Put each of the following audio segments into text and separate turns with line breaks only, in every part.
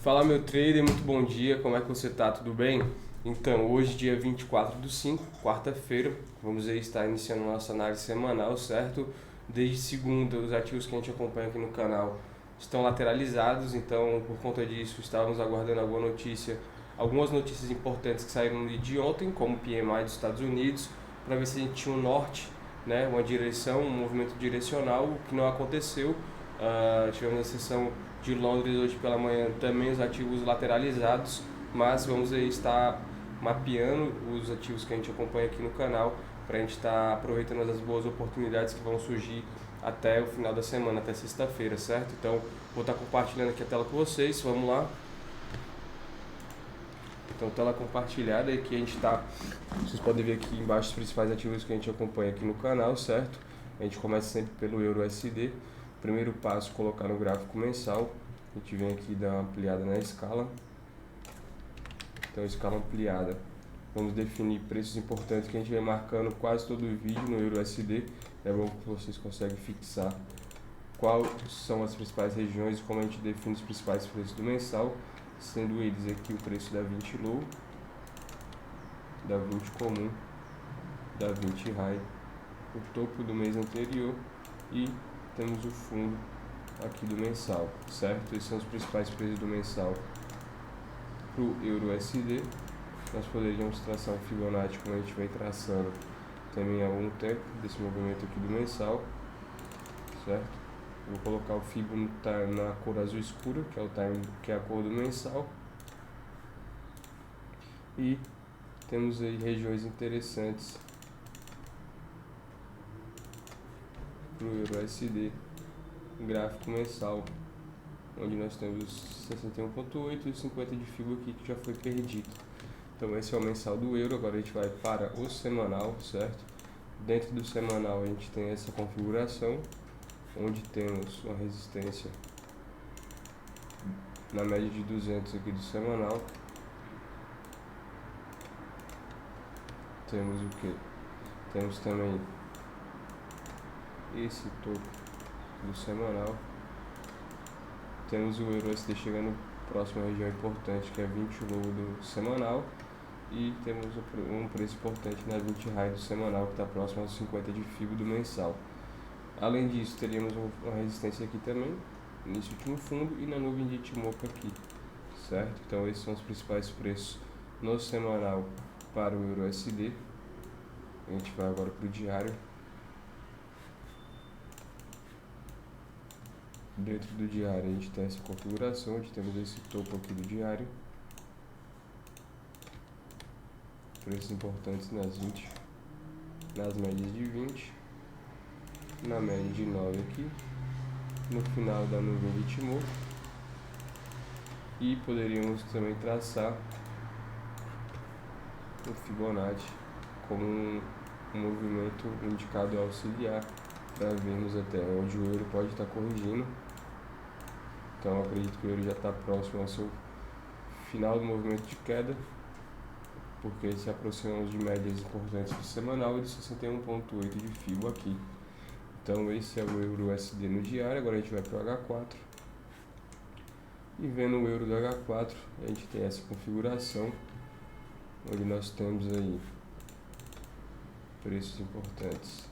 Fala meu trader, muito bom dia, como é que você tá? Tudo bem? Então, hoje dia 24/5, quarta-feira, vamos aí estar iniciando nossa análise semanal, certo? Desde segunda, os ativos que a gente acompanha aqui no canal estão lateralizados, então por conta disso estávamos aguardando algumas notícias importantes que saíram no dia de ontem, como o PMI dos Estados Unidos, para ver se a gente tinha um norte, né, uma direção, um movimento direcional, o que não aconteceu. Tivemos a sessão de Londres hoje pela manhã, também os ativos lateralizados, mas vamos aí estar mapeando os ativos que a gente acompanha aqui no canal para a gente estar aproveitando as boas oportunidades que vão surgir até o final da semana, até sexta-feira, certo? Então vou estar compartilhando aqui a tela com vocês, vamos lá. Então tela compartilhada, e aqui a gente está, vocês podem ver aqui embaixo os principais ativos que a gente acompanha aqui no canal, certo? A gente começa sempre pelo Euro USD. Primeiro passo, colocar no gráfico mensal. A gente vem aqui dar uma ampliada na escala. Então, escala ampliada. Vamos definir preços importantes que a gente vem marcando quase todo o vídeo no Euro USD. É bom que vocês conseguem fixar quais são as principais regiões e como a gente define os principais preços do mensal, sendo eles aqui o preço da 20 low, da 20 comum, da 20 high, o topo do mês anterior e temos o fundo aqui do mensal, certo? Esses são os principais preços do mensal para o Euro USD. Nós poderíamos traçar um Fibonacci como a gente vem traçando também há algum tempo desse movimento aqui do mensal, certo? Vou colocar o Fibo na cor azul escura, que é o time, que é a cor do mensal. E temos aí regiões interessantes para o Euro USD, gráfico mensal, onde nós temos os 61.8 e os 50 de Fibo aqui que já foi perdido. Então esse é o mensal do euro. Agora a gente vai para o semanal, certo? Dentro do semanal a gente tem essa configuração, onde temos uma resistência na média de 200 aqui do semanal. Temos o que? Temos também esse topo do semanal. Temos o Euro USD chegando próximo à região importante, que é 20 low do semanal. E temos um preço importante na 20 high do semanal, que está próximo aos 50 de Fibo do mensal. Além disso, teríamos uma resistência aqui também, nesse último fundo, e na nuvem de Ichimoku aqui, certo? Então esses são os principais preços no semanal para o Euro USD. A gente vai agora para o diário. Dentro do diário a gente tem essa configuração, onde temos esse topo aqui do diário. Preços importantes nas 20, nas médias de 20, na média de 9 aqui, no final da nuvem de Ichimoku. E poderíamos também traçar o Fibonacci como um movimento indicado auxiliar para vermos até onde o euro pode estar corrigindo. Então acredito que o euro já está próximo ao seu final do movimento de queda, porque se aproximamos de médias importantes do semanal e de 61.8 de Fibo aqui. Então esse é o Euro USD no diário. Agora a gente vai para o H4. E vendo o euro do H4, a gente tem essa configuração, onde nós temos aí preços importantes.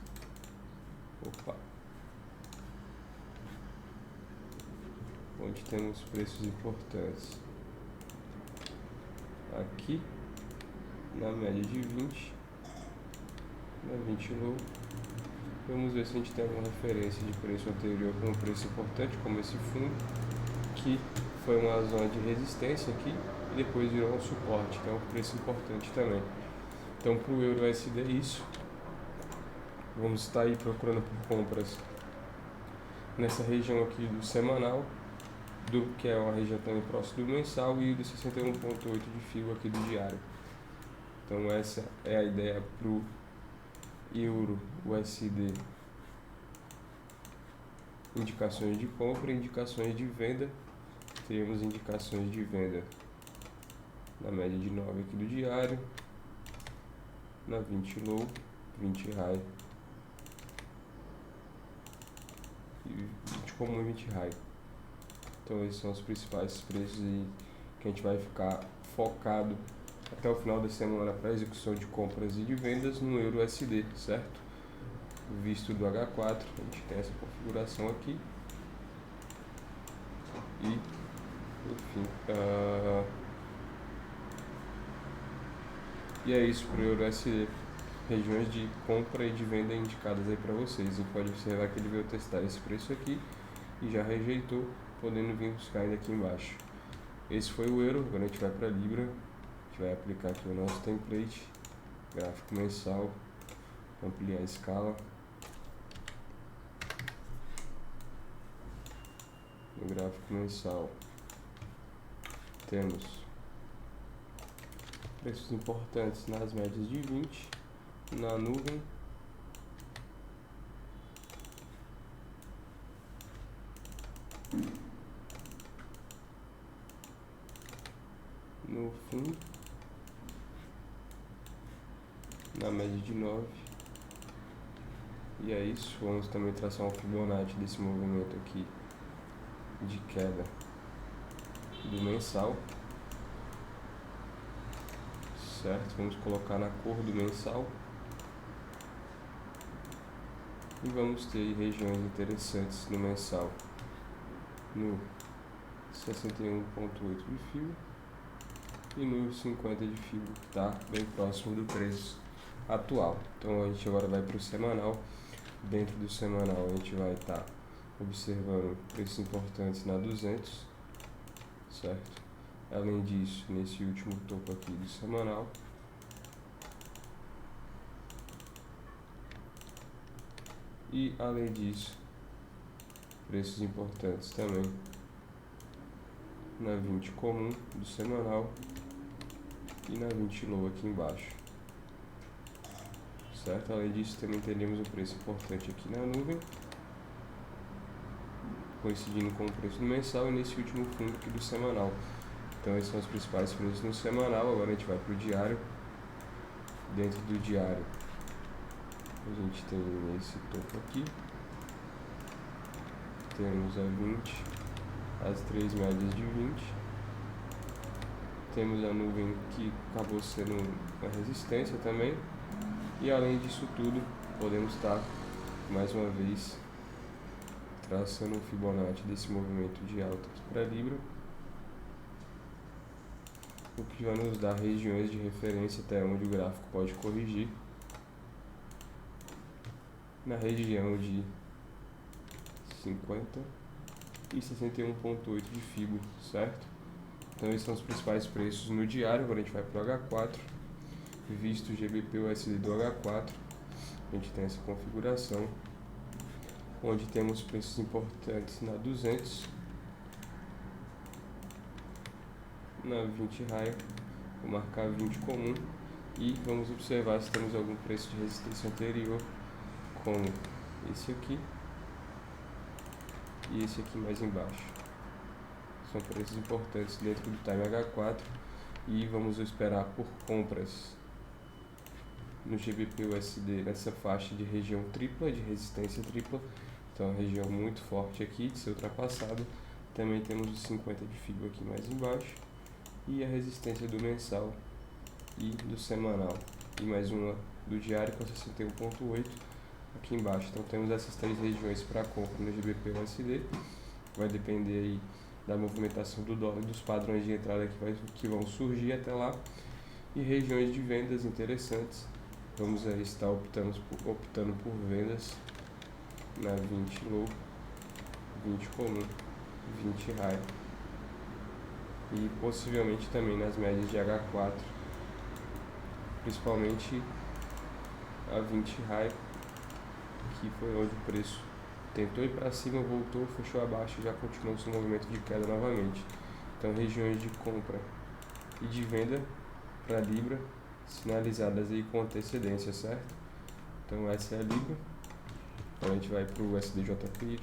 Onde temos preços importantes aqui na média de 20, na 20 low. Vamos ver se a gente tem alguma referência de preço anterior com um preço importante, como esse fundo, que foi uma zona de resistência aqui e depois virou um suporte, que é um preço importante também. Então para o Euro USD é isso. Vamos estar aí procurando por compras nessa região aqui do semanal, que é uma região também próxima do mensal, e do 61.8 de Fibo aqui do diário. Então essa é a ideia para o Euro USD. Indicações de compra e indicações de venda. Teremos indicações de venda na média de 9 aqui do diário, na 20 low, 20 high e 20 comum e 20 high. Então esses são os principais preços e que a gente vai ficar focado até o final da semana para execução de compras e de vendas no Euro USD, certo? Visto do H4, a gente tem essa configuração aqui. E, enfim, e é isso para o Euro USD. Regiões de compra e de venda indicadas aí para vocês. A gente pode observar que ele veio testar esse preço aqui e já rejeitou, podendo vir buscar ainda aqui embaixo. Esse foi o euro. Agora a gente vai para a Libra. A gente vai aplicar aqui o nosso template, gráfico mensal, ampliar a escala. No gráfico mensal temos preços importantes nas médias de 20, na nuvem no fundo, na média de 9. E é isso. Vamos também traçar um Fibonacci desse movimento aqui de queda do mensal, certo? Vamos colocar na cor do mensal e vamos ter regiões interessantes no mensal, no 61,8 de fibra e no 50 de fibra, que está bem próximo do preço atual. Então a gente agora vai para o semanal. Dentro do semanal a gente vai estar observando preços importantes na 200, certo? Além disso, nesse último topo aqui do semanal, e além disso, preços importantes também na 20 comum do semanal e na 20 low aqui embaixo, certo? Além disso, também teremos um preço importante aqui na nuvem, coincidindo com o preço do mensal, e nesse último fundo aqui do semanal. Então esses são os principais preços no semanal. Agora a gente vai para o diário. Dentro do diário a gente tem esse topo aqui, temos a 20, as três médias de 20, temos a nuvem que acabou sendo uma resistência também, e além disso tudo podemos estar mais uma vez traçando um Fibonacci desse movimento de alta para a Libra, o que vai nos dar regiões de referência até onde o gráfico pode corrigir, na região de 50 e 61,8 de fibra, certo? Então esses são os principais preços no diário. Agora a gente vai para o H4, visto o GBP USD do H4, a gente tem essa configuração, onde temos preços importantes na 200, na 20 raio, vou marcar 20 comum, e vamos observar se temos algum preço de resistência anterior, como esse aqui e esse aqui mais embaixo. São preços importantes dentro do Time H4 e vamos esperar por compras no GBP USD nessa faixa de região tripla, de resistência tripla. Então, uma região muito forte aqui de ser ultrapassado. Também temos os 50 de fibra aqui mais embaixo e a resistência do mensal e do semanal, e mais uma do diário com 61,8 aqui embaixo. Então temos essas três regiões para compra no GBP USD. Vai depender aí da movimentação do dólar e dos padrões de entrada que vão surgir até lá, e regiões de vendas interessantes. Vamos aí estar optando por vendas na 20 low, 20 comum, 20 high e possivelmente também nas médias de H4, principalmente a 20 high, que foi onde o preço tentou ir para cima, voltou, fechou abaixo e já continuou seu movimento de queda novamente. Então regiões de compra e de venda para Libra sinalizadas aí com antecedência, certo? Então essa é a Libra. Então a gente vai para o USDJPY.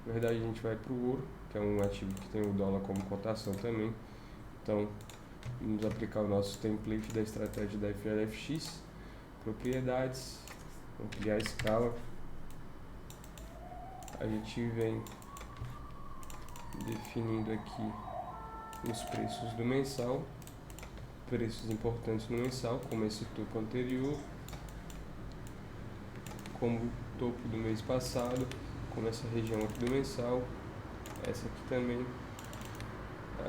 Na verdade a gente vai para o ouro, que é um ativo que tem o dólar como cotação também. Então vamos aplicar o nosso template da estratégia da FLFX, propriedades, ampliar a escala. A gente vem definindo aqui os preços do mensal, preços importantes no mensal, como esse topo anterior, como o topo do mês passado, como essa região aqui do mensal, essa aqui também,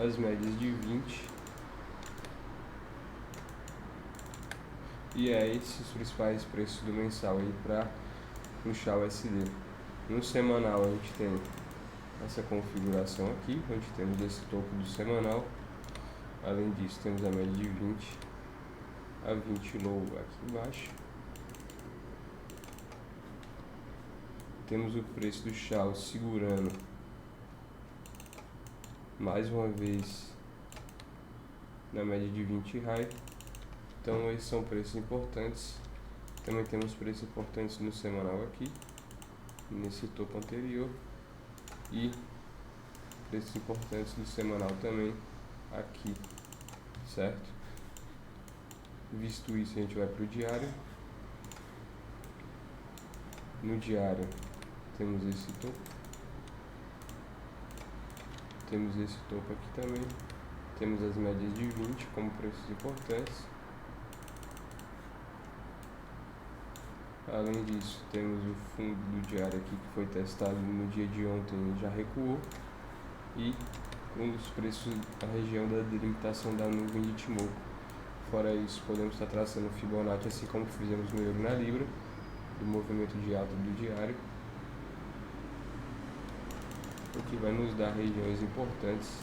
as médias de 20, e esses os principais preços do mensal aí para puxar o USD. No semanal a gente tem essa configuração aqui, onde temos esse topo do semanal. Além disso, temos a média de 20, a 20 low aqui embaixo. Temos o preço do Shao segurando mais uma vez na média de 20 high. Então esses são preços importantes. Também temos preços importantes no semanal aqui, nesse topo anterior, e preços importantes do semanal também aqui, certo? Visto isso, a gente vai para o diário. No diário temos esse topo, temos esse topo aqui também, temos as médias de 20 como preços importantes. Além disso, temos o fundo do diário aqui que foi testado no dia de ontem e já recuou, e um dos preços da região da delimitação da nuvem de Ichimoku. Fora isso, podemos estar traçando o Fibonacci, assim como fizemos no euro e na libra, do movimento de alta do diário, o que vai nos dar regiões importantes,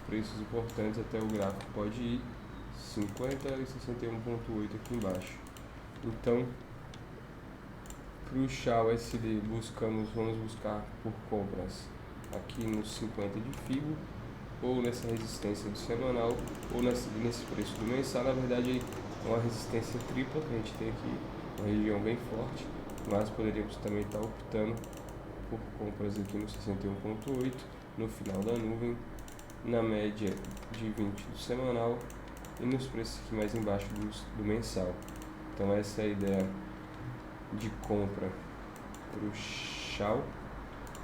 preços importantes. Até o gráfico pode ir 50 e 61.8 aqui embaixo. Então, para o Shao USD vamos buscar por compras aqui nos 50 de Fibo, ou nessa resistência do semanal, ou nesse preço do mensal. Na verdade é uma resistência tripla que a gente tem aqui, uma região bem forte, mas poderíamos também estar optando por compras aqui no 61.8, no final da nuvem, na média de 20 do semanal e nos preços aqui mais embaixo do mensal. Então essa é a ideia de compra para o Shao.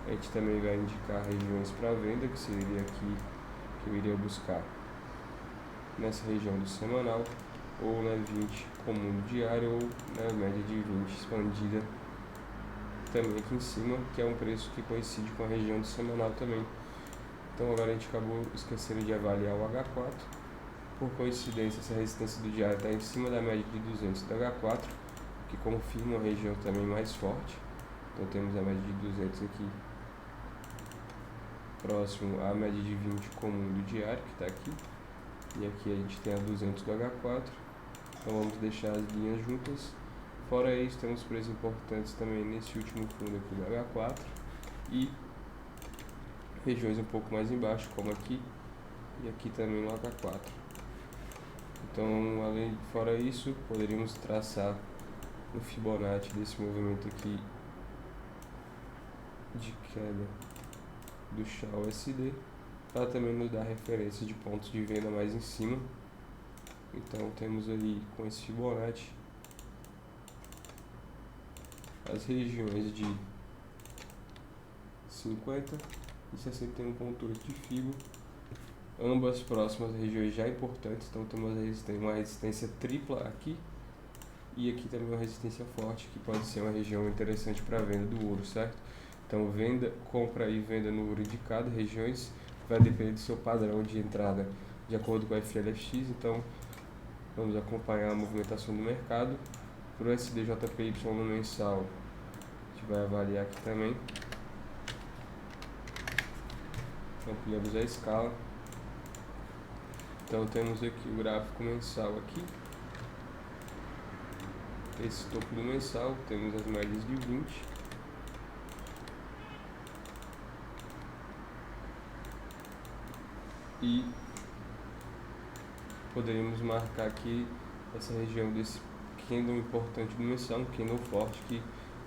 A gente também vai indicar regiões para venda, que seria aqui que eu iria buscar nessa região do semanal, ou na 20 comum do diário, ou na média de 20 expandida também aqui em cima, que é um preço que coincide com a região do semanal também. Então agora a gente acabou esquecendo de avaliar o H4. Por coincidência, essa resistência do diário está em cima da média de 200 do H4, que confirma uma região também mais forte. Então temos a média de 200 aqui, próximo à média de 20 comum do diário, que está aqui. E aqui a gente tem a 200 do H4. Então vamos deixar as linhas juntas. Fora isso, temos preços importantes também nesse último fundo aqui do H4. E regiões um pouco mais embaixo, como aqui. E aqui também no H4. Então, fora isso, poderíamos traçar o Fibonacci desse movimento aqui de queda do Shao USD, para também nos dar referência de pontos de venda mais em cima. Então temos ali com esse Fibonacci as regiões de 50 e 61.8 de Fibo, ambas próximas regiões já importantes. Então temos uma resistência tripla aqui, e aqui também uma resistência forte, que pode ser uma região interessante para a venda do ouro, certo? Então compra e venda no ouro indicado, regiões, vai depender do seu padrão de entrada de acordo com a FLFX. Então vamos acompanhar a movimentação do mercado. Para o SDJPY no mensal, a gente vai avaliar aqui também. Ampliamos a escala. Então temos aqui o gráfico mensal aqui. Esse topo do mensal, temos as médias de 20. E poderíamos marcar aqui essa região desse candle importante do mensal, um candle forte que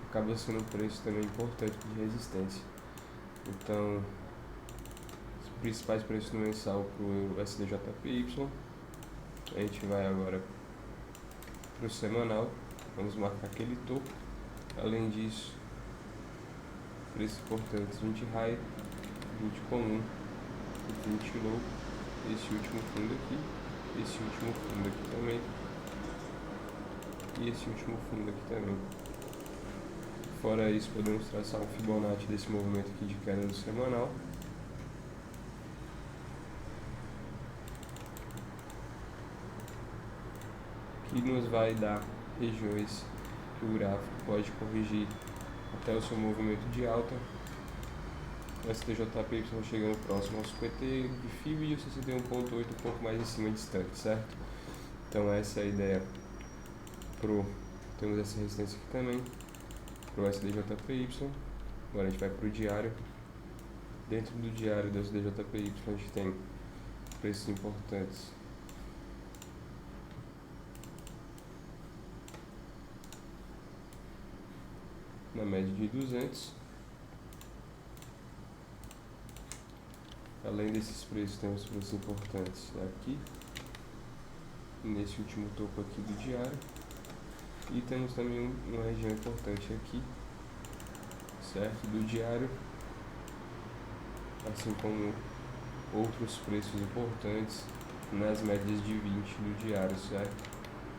acaba sendo um preço também importante de resistência. Então, os principais preços do mensal para o SDJPY. A gente vai agora para o semanal, vamos marcar aquele topo. Além disso, preços importantes 20 high, 20 comum, 20 low, esse último fundo aqui, esse último fundo aqui também, e esse último fundo aqui também. Fora isso, podemos traçar um Fibonacci desse movimento aqui de queda do semanal. Que nos vai dar regiões que o gráfico pode corrigir até o seu movimento de alta. O STJPY chegando próximo ao 50 de FIB e o 61.8 um pouco mais em cima distante, certo? Então essa é a ideia temos essa resistência aqui também para o SDJPY. Agora a gente vai para o diário. Dentro do diário do SDJPY a gente tem preços importantes na média de 200. Além desses preços, temos preços importantes aqui, nesse último topo aqui do diário. E temos também uma região importante aqui, certo? Do diário, assim como outros preços importantes nas médias de 20 do diário, certo?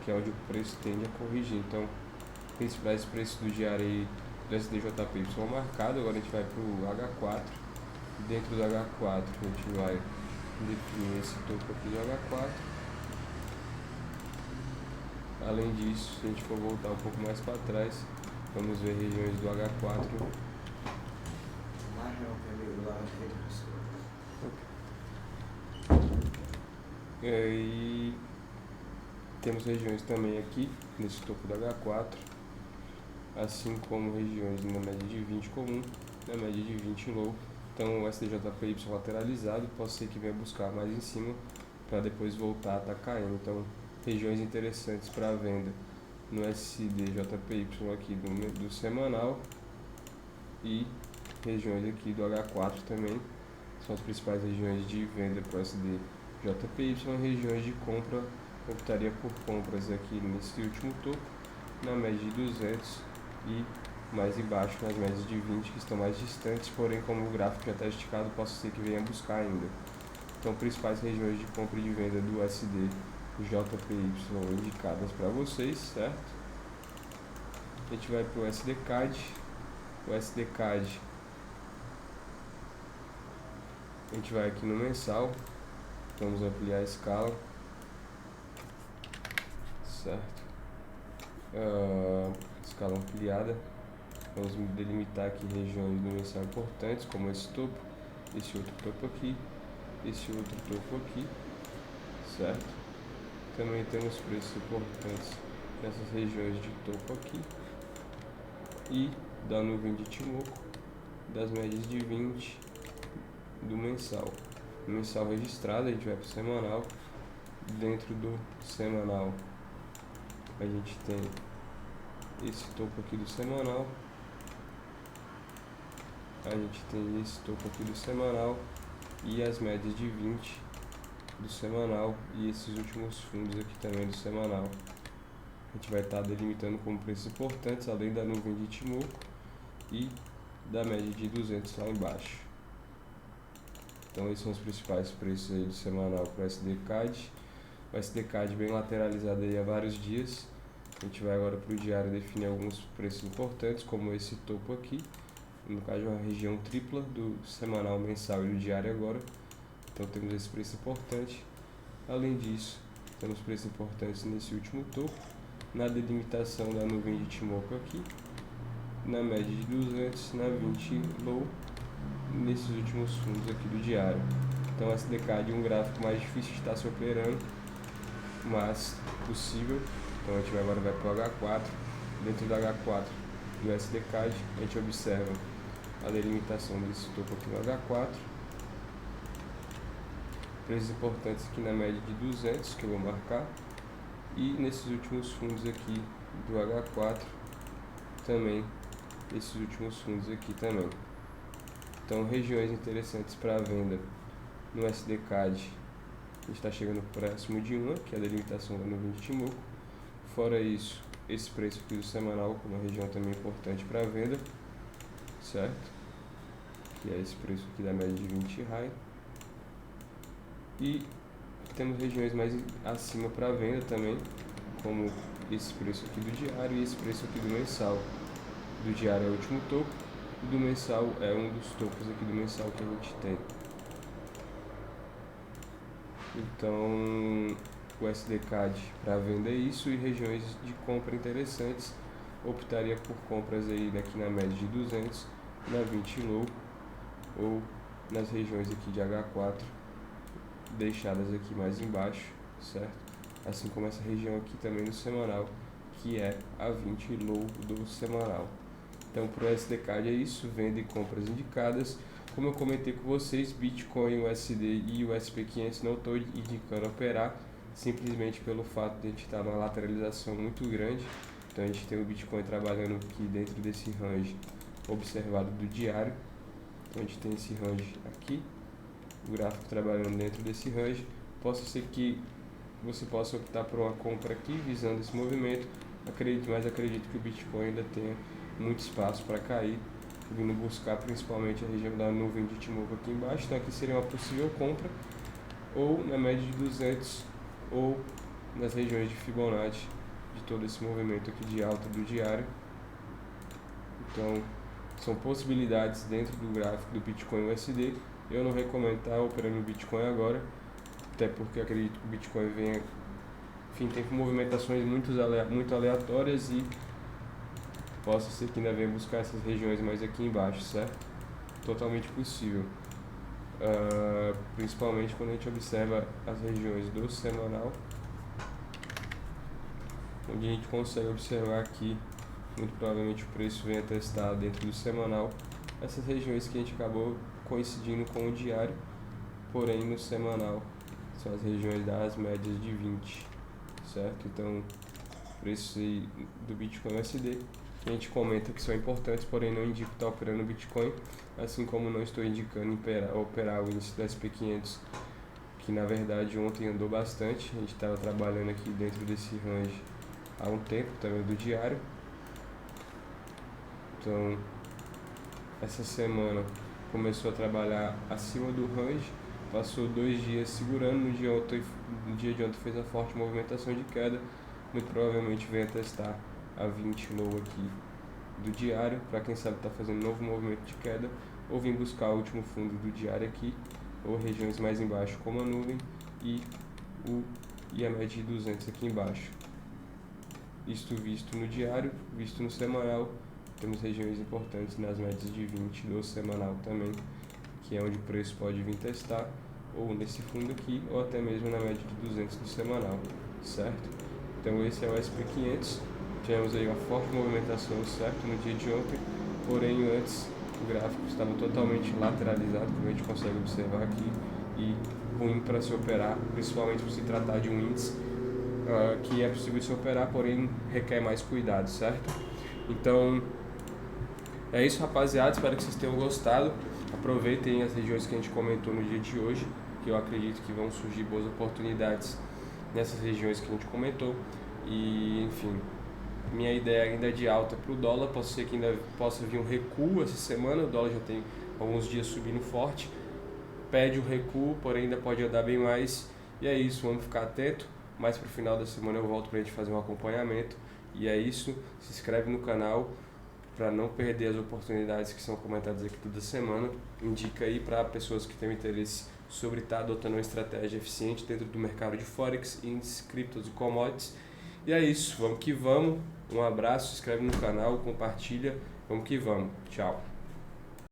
Que é onde o preço tende a corrigir. Então, principais preços do diário aí do SDJPY são marcados. Agora a gente vai para o H4. Dentro do H4 a gente vai definir esse topo aqui do H4. Além disso, se a gente for voltar um pouco mais para trás, vamos ver regiões do H4. E temos regiões também aqui nesse topo do H4, assim como regiões na média de 20 comum, na média de 20 low. Então o SDJPY lateralizado pode ser que venha buscar mais em cima para depois voltar a estar caindo. Então regiões interessantes para venda no SDJPY aqui do semanal e regiões aqui do H4 também são as principais regiões de venda para o SDJPY. Regiões de compra, optaria por compras aqui nesse último topo, na média de 200 e mais embaixo nas médias de 20 que estão mais distantes, porém como o gráfico já está esticado, possa ser que venha buscar ainda. Então principais regiões de compra e de venda do SDJPY indicadas para vocês, certo? A gente vai para o SDCAD. O SDCAD, a gente vai aqui no mensal, vamos ampliar a escala, certo? Escala ampliada. Vamos delimitar aqui regiões do mensal importantes, como esse topo, esse outro topo aqui, esse outro topo aqui, certo? Também temos preços importantes nessas regiões de topo aqui e da nuvem de Ichimoku, das médias de 20 do mensal. No mensal registrado, a gente vai para o semanal. Dentro do semanal, a gente tem esse topo aqui do semanal. A gente tem esse topo aqui do semanal e as médias de 20 do semanal e esses últimos fundos aqui também do semanal. A gente vai estar delimitando como preços importantes, além da nuvem de Ichimoku e da média de 200 lá embaixo. Então esses são os principais preços aí do semanal para o SDCAD. O SDCAD bem lateralizado aí há vários dias. A gente vai agora para o diário definir alguns preços importantes, como esse topo aqui. No caso, uma região tripla do semanal, mensal e do diário agora. Então temos esse preço importante. Além disso, temos preços importantes nesse último topo, na delimitação da nuvem de Ichimoku aqui, na média de 200, na 20 low, nesses últimos fundos aqui do diário. Então SDCAD é um gráfico mais difícil de estar se operando, mas possível. Então a gente agora vai para o H4. Dentro do H4 do SDCAD, a gente observa a delimitação desse topo aqui no H4. Preços importantes aqui na média de 200, que eu vou marcar. E nesses últimos fundos aqui do H4, também, esses últimos fundos aqui também. Então, regiões interessantes para venda no SDCAD, a gente está chegando próximo de uma, que é a delimitação da nuvem de Ichimoku. Fora isso, esse preço aqui do semanal, uma região também importante para venda, certo? que é esse preço aqui da média de 20 RAI. E temos regiões mais acima para venda também, como esse preço aqui do diário e esse preço aqui do mensal. Do diário é o último topo, e do mensal é um dos topos aqui do mensal que a gente tem. Então, o SDCAD para venda é isso, e regiões de compra interessantes, optaria por compras aí daqui na média de 200, na 20 low, ou nas regiões aqui de H4, deixadas aqui mais embaixo, certo? Assim como essa região aqui também no semanal, que é a 20 low do semanal. Então, para o SDCAD é isso, venda e compras indicadas. Como eu comentei com vocês, Bitcoin, USD e o SP500 não estou indicando operar, simplesmente pelo fato de a gente estar numa lateralização muito grande. Então, a gente tem o Bitcoin trabalhando aqui dentro desse range observado do diário. Então, a gente tem esse range aqui, o gráfico trabalhando dentro desse range. Possa ser que você possa optar por uma compra aqui, visando esse movimento. Mas acredito que o Bitcoin ainda tenha muito espaço para cair, vindo buscar principalmente a região da nuvem de Ichimoku aqui embaixo. Então aqui seria uma possível compra, ou na média de 200, ou nas regiões de Fibonacci, de todo esse movimento aqui de alta do diário. Então são possibilidades dentro do gráfico do Bitcoin USD. Eu não recomendo estar operando o Bitcoin agora, até porque acredito que o Bitcoin venha, enfim, tem movimentações muito aleatórias e possa ser que ainda venha buscar essas regiões mais aqui embaixo, certo? Totalmente possível. Principalmente quando a gente observa as regiões do semanal, onde a gente consegue observar aqui, muito provavelmente o preço venha testar dentro do semanal, essas regiões que a gente acabou coincidindo com o diário, porém no semanal são as regiões das médias de 20, certo? Então, preços aí do Bitcoin USD, a gente comenta que são importantes, porém não indico estar operando Bitcoin, assim como não estou indicando operar o índice da SP500, que na verdade ontem andou bastante. A gente estava trabalhando aqui dentro desse range há um tempo, também do diário. Então, essa semana começou a trabalhar acima do range, passou 2 dias segurando, no dia de ontem fez a forte movimentação de queda, muito provavelmente venha testar a 20 low aqui do diário, para quem sabe está fazendo novo movimento de queda, ou vir buscar o último fundo do diário aqui, ou regiões mais embaixo como a nuvem e a média de 200 aqui embaixo. Isto visto no diário, visto no semanal, temos regiões importantes nas médias de 20 do semanal também, que é onde o preço pode vir testar, ou nesse fundo aqui, ou até mesmo na média de 200 do semanal, certo? Então esse é o SP500, tivemos aí uma forte movimentação, certo, no dia de ontem, porém antes o gráfico estava totalmente lateralizado, como a gente consegue observar aqui, e ruim para se operar, principalmente por se tratar de um índice que é possível se operar, porém requer mais cuidado, certo? Então é isso, rapaziada, espero que vocês tenham gostado. Aproveitem as regiões que a gente comentou no dia de hoje, que eu acredito que vão surgir boas oportunidades nessas regiões que a gente comentou. E enfim, minha ideia ainda é de alta para o dólar, pode ser que ainda possa vir um recuo essa semana. O dólar já tem alguns dias subindo forte, pede o recuo, porém ainda pode andar bem mais. E é isso, vamos ficar atento. Mais para o final da semana eu volto para a gente fazer um acompanhamento. E é isso, se inscreve no canal para não perder as oportunidades que são comentadas aqui toda semana. Indica aí para pessoas que têm interesse sobre estar adotando uma estratégia eficiente dentro do mercado de Forex, índices, criptos e commodities. E é isso, vamos que vamos. Um abraço, se inscreve no canal, compartilha. Vamos que vamos. Tchau.